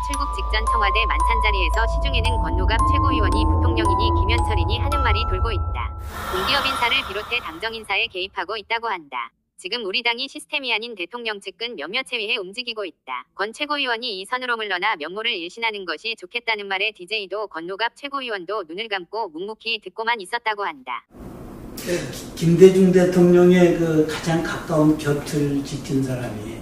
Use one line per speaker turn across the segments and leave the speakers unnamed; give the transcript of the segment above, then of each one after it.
출국 직전 청와대 만찬자리에서 시중에는 권노갑 최고위원이 부통령이니 김현철이니 하는 말이 돌고 있다. 공기업 인사를 비롯해 당정 인사에 개입하고 있다고 한다. 지금 우리 당이 시스템이 아닌 대통령 측근 몇몇에 의해 움직이고 있다. 권 최고위원이 이 선으로 물러나 면모를 일신하는 것이 좋겠다는 말에 DJ도 권노갑 최고위원도 눈을 감고 묵묵히 듣고만 있었다고 한다.
김대중 대통령의 그 가장 가까운 곁을 지킨 사람이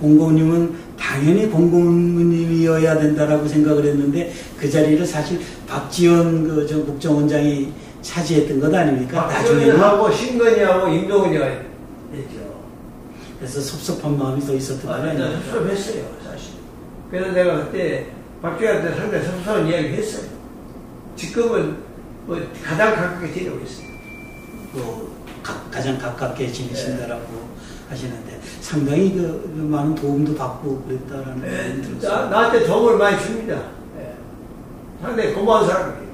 공고님은 당연히 공고님이어야 된다라고 생각을 했는데 그 자리를 사실 박지원 전 국정원장이 차지했던 것 아닙니까?
나중에는 하고 신건희하고 임동훈이가 했죠.
그래서 섭섭한 마음이 더 있었던 거 아니에요?
섭섭했어요, 사실. 그래서 내가 그때 박지원한테 상당히 섭섭한 이야기를 했어요. 지금은 뭐 가장 가깝게 지내고 있어요.
가장 가깝게 지내신다라고 하시는데 상당히 그 많은 도움도 받고 그랬다라는 말이 들었어요.
나한테 도움을 많이 줍니다. 상당히 고마운 사람이에요.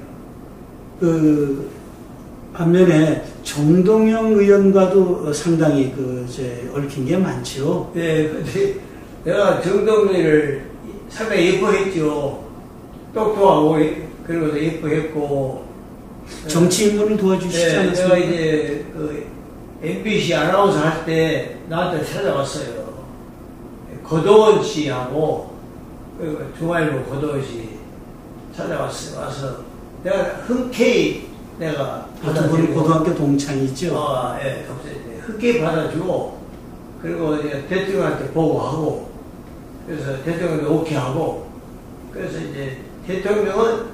반면에 정동영 의원과도 상당히 얽힌 게 많죠.
네, 근데 내가 정동영을 상당히 예뻐했죠. 똑똑하고 그리고 예뻐했고.
정치 인물을 도와주시지 않았습니까?
내가 이제 MBC 아나운서 할 때 나한테 찾아왔어요. 고도원 씨하고 중앙일보 고도원 씨 찾아왔어요. 와서 내가 흔쾌히 내가
받아주고 고등학교 동창이죠.
예, 흔쾌히 받아주고 그리고 이제 대통령한테 보고하고 그래서 대통령도 오케이 하고 그래서 이제 대통령은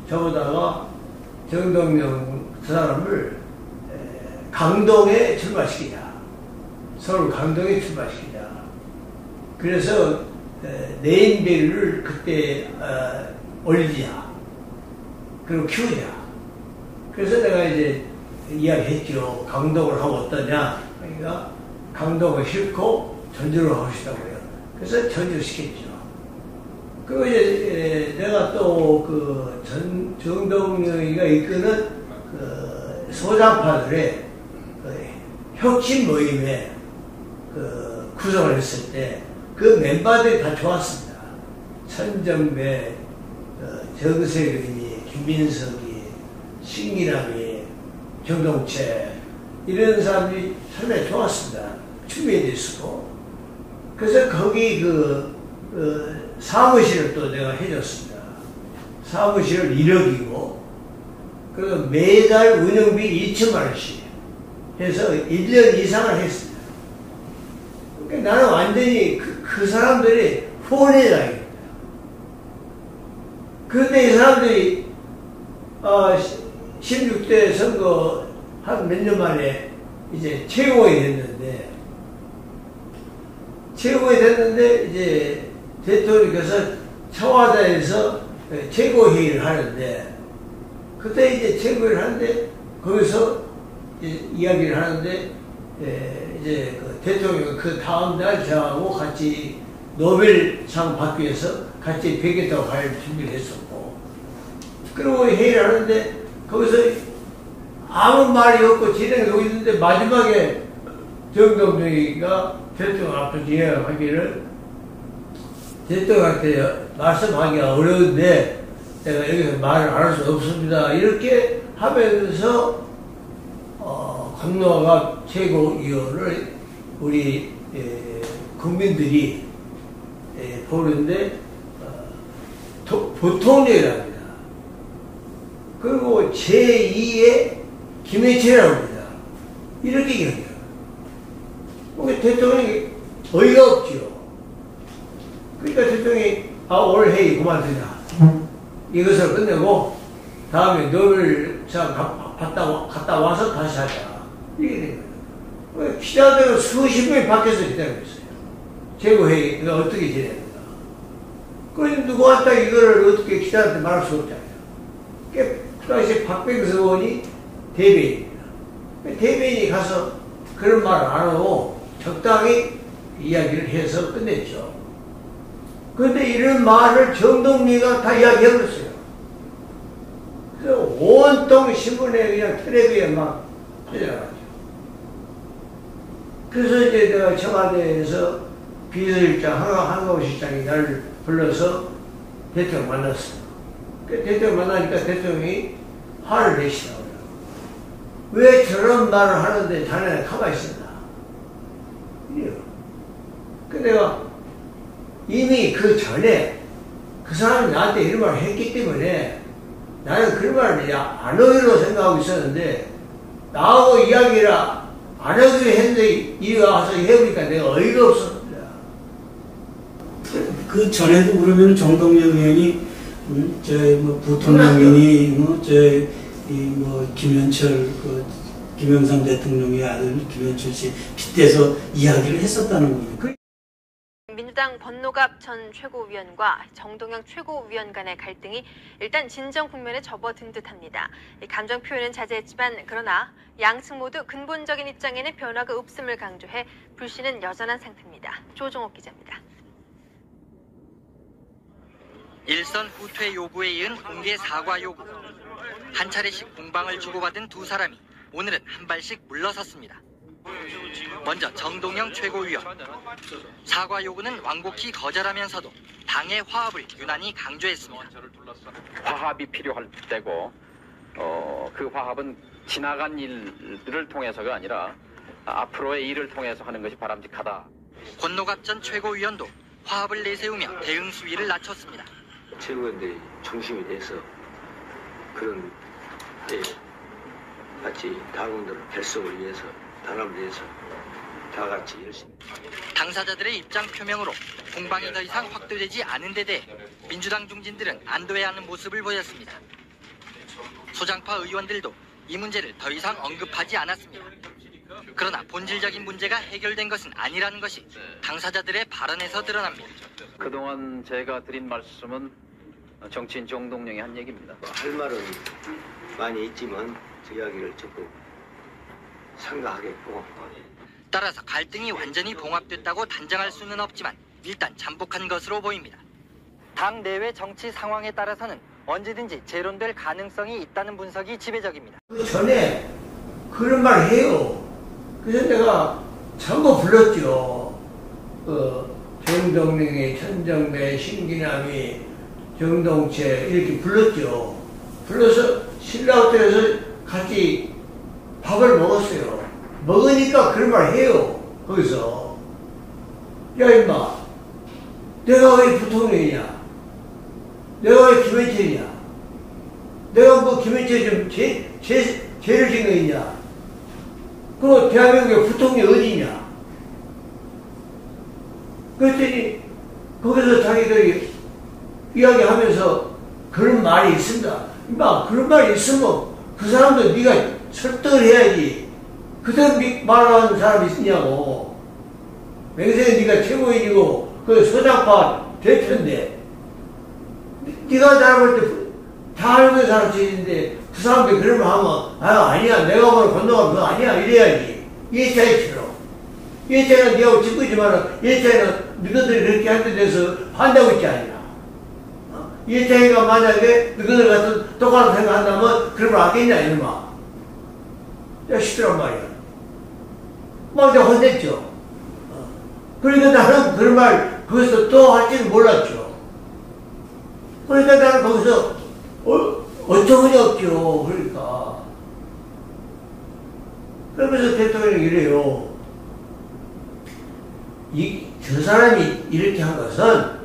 저보다가 정동영 그 사람을 강동에 출마시키자. 서울 강동에 출마시키자. 그래서 네임밸류를 그때 올리자. 그리고 키우자. 그래서 내가 이제 이야기했죠. 강동을 하면 어떠냐. 그러니까 강동을 싣고 전주를 하고 싶다고요. 그래서 전주를 시켰죠. 그리고 이제 내가 또 정동영이가 이끄는 소장파들의 혁신 모임에 구성을 했을 때 그 멤버들이 다 좋았습니다. 천정배, 정세균이, 김민석이, 신기남이, 정동채 이런 사람들이 상당히 좋았습니다. 추미애도 있었고 그래서 거기 사무실을 또 내가 해줬습니다. 사무실을 1억이고 그리고 매달 운영비 2천만 원씩 해서 1년 이상을 했습니다. 그러니까 나는 완전히 그 사람들이 후원해야겠다. 그런데 이 사람들이 16대 선거 한 몇 년 만에 이제 최고위 됐는데 이제 대통령께서 청와대에서 최고회의를 하는데 그때 이제 최고회의를 하는데 거기서 이야기를 하는데 이제 대통령 그 다음 날 저하고 같이 노벨상 받기 위해서 같이 뵙겠다고 갈 준비를 했었고 그리고 회의를 하는데 거기서 아무 말이 없고 진행하고 있는데 마지막에 정동영이가 대통령 앞에서 이야기하기를 대통령한테 말씀하기가 어려운데 내가 여기서 말을 안 할 수 없습니다. 이렇게 하면서 권노갑 최고위원을 우리 국민들이 보는데 부통령이랍니다. 그리고 제2의 김해철이라고 합니다. 이렇게 얘기해요. 대통령이 어이가 없죠. 그러니까 대통령이 오늘 회의 그만두자. 이것을 끝내고 다음에 노벨상 갔다 와서 다시 하자. 이게 된 거예요. 기자들은 수십 명이 밖에서 기다리고 있어요. 최고회의가 어떻게 진행해야 된다. 그런데 누구한테 이거를 어떻게 기자한테 말할 수 없잖아요. 그 당시 박병서 의원이 대변인입니다. 대변인이 가서 그런 말을 안 하고 적당히 이야기를 해서 끝냈죠. 그런데 이런 말을 정동리가 다 이야기해버렸어요. 그래서 온통 신문에 그냥 텔레비에 막 퍼져나가죠. 그래서 이제 내가 청와대에서 비서실장, 한강호 실장이 나를 불러서 대통령 만났어요. 대통령 만나니까 대통령이 화를 내시더라고요. 왜 저런 말을 하는데 자네는 가만히 있었나? 이래요. 내가 이미 그 전에 그 사람이 나한테 이런 말을 했기 때문에 나는 그런 말을 안 하기로 생각하고 있었는데 나하고 이야기를 안 하기로 했는데 이리 와서 해보니까 내가 어이가 없었습니다.
그 전에도 그러면 정동영 의원이 부통령이니 김현철 김영삼 대통령의 아들 김현철 씨 빗대서 이야기를 했었다는 겁니다.
민주당 번노갑 전 최고위원과 정동영 최고위원 간의 갈등이 일단 진정 국면에 접어든 듯합니다. 감정 표현은 자제했지만 그러나 양측 모두 근본적인 입장에는 변화가 없음을 강조해 불씨는 여전한 상태입니다. 조종옥 기자입니다.
일선 후퇴 요구에 이은 공개 사과 요구. 한 차례씩 공방을 주고받은 두 사람이 오늘은 한 발씩 물러섰습니다. 먼저 정동영 최고위원. 사과 요구는 완곡히 거절하면서도 당의 화합을 유난히 강조했습니다.
화합이 필요할 때고 그 화합은 지나간 일들을 통해서가 아니라 앞으로의 일을 통해서 하는 것이 바람직하다.
권노갑 전 최고위원도 화합을 내세우며 대응 수위를 낮췄습니다.
최고위원들이 중심이 돼서 그런 때 같이 당원들을 결속을 위해서 단합을 위해서 다 같이 열심히.
당사자들의 입장 표명으로 공방이 더 이상 확대되지 않은 데 대해 민주당 중진들은 안도해하는 모습을 보였습니다. 소장파 의원들도 이 문제를 더 이상 언급하지 않았습니다. 그러나 본질적인 문제가 해결된 것은 아니라는 것이 당사자들의 발언에서 드러납니다.
그동안 제가 드린 말씀은 정치인 정동영이 한 얘기입니다.
할 말은 많이 있지만 저 이야기를 적극 상가하겠고.
따라서 갈등이 완전히 봉합됐다고 단정할 수는 없지만 일단 잠복한 것으로 보입니다. 당 내외 정치 상황에 따라서는 언제든지 재론될 가능성이 있다는 분석이 지배적입니다.
그 전에 그런 말 해요. 그래서 내가 전부 불렀죠. 정동영이, 천정배, 신기남이, 정동채 이렇게 불렀죠. 불러서 신라호텔에서 같이 밥을 먹었어요. 먹으니까 그런 말 해요. 거기서 야 임마, 내가 왜 부통령이냐? 내가 왜 김현철이냐? 내가 뭐 김현철이 좀 죄를 지은 거 있냐? 그럼 대한민국의 부통령이 어디 있냐? 그랬더니 거기서 자기들이 이야기하면서 그런 말이 있습니다. 임마, 그런 말이 있으면 그 사람도 네가 설득을 해야지. 그대로 말하는 사람이 있냐고. 맹세는 네가 최고인이고 그 소장파 대표인데 네가 잘볼 때 다 알고 있는 사람 지인데 그 사람들이 그런 말 하면 아니야 내가 보는 건너가면 그거 아니야 이래야지. 예차이처럼. 예차이는 네하고 짓고 있지만 예차이는 너희들이 그렇게 할 때 대해서 반대하고 있지 않냐. 예차이가 만약에 너희들 같은 똑같은 생각한다면 그런 말 하겠냐 이놈아. 야 시더란 말이야. 막 내가 혼냈죠. 그러니까 나는 그런 말 거기서 또 할지는 몰랐죠. 그러니까 나는 거기서 어처구니 없죠. 그러니까. 그러면서 대통령이 이래요. 저 사람이 이렇게 한 것은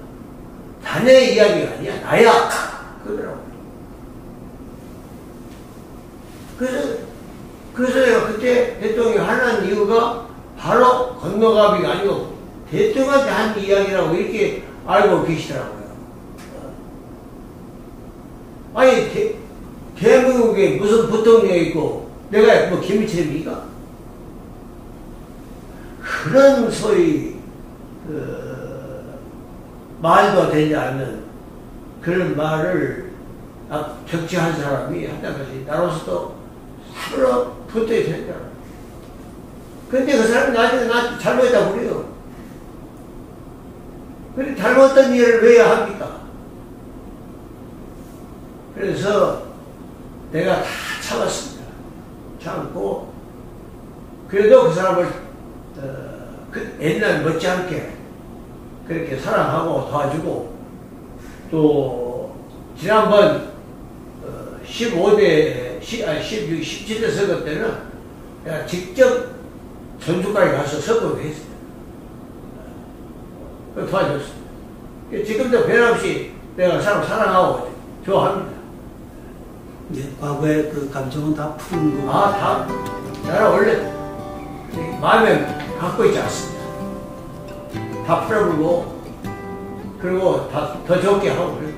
자네의 이야기가 아니야. 나야. 그러더라고요. 그래서 내가 그때 대통령이 하는 이유가 바로 건너가비가 아니고 대통령한테 한 이야기라고 이렇게 알고 계시더라고요. 아니, 대한민국에 무슨 부통령이 있고 내가 뭐 김일철입니까? 그런 소리, 말도 되지 않는 그런 말을 적지한 사람이 한다는 것이 나로서도 서로 붙어야 된다. 근데 그 사람이 나중에 나 잘못했다고 그래요. 근데 잘못된 일을 왜 합니까? 그래서 내가 다 참았습니다. 참고, 그래도 그 사람을, 옛날 못지않게 그렇게 사랑하고 도와주고, 또 지난번 15대, 17대 선거 때는 내가 직접 전주까지 가서 선거도 했어요. 도와줬습니다. 지금도 변함없이 내가 사람 사랑하고 좋아합니다.
네, 과거의 그 감정은 다 푸는 거.
다 나는 원래 마음에 갖고 있지 않습니다. 다 풀어보고 그리고 다 더 좋게 하고 그래요.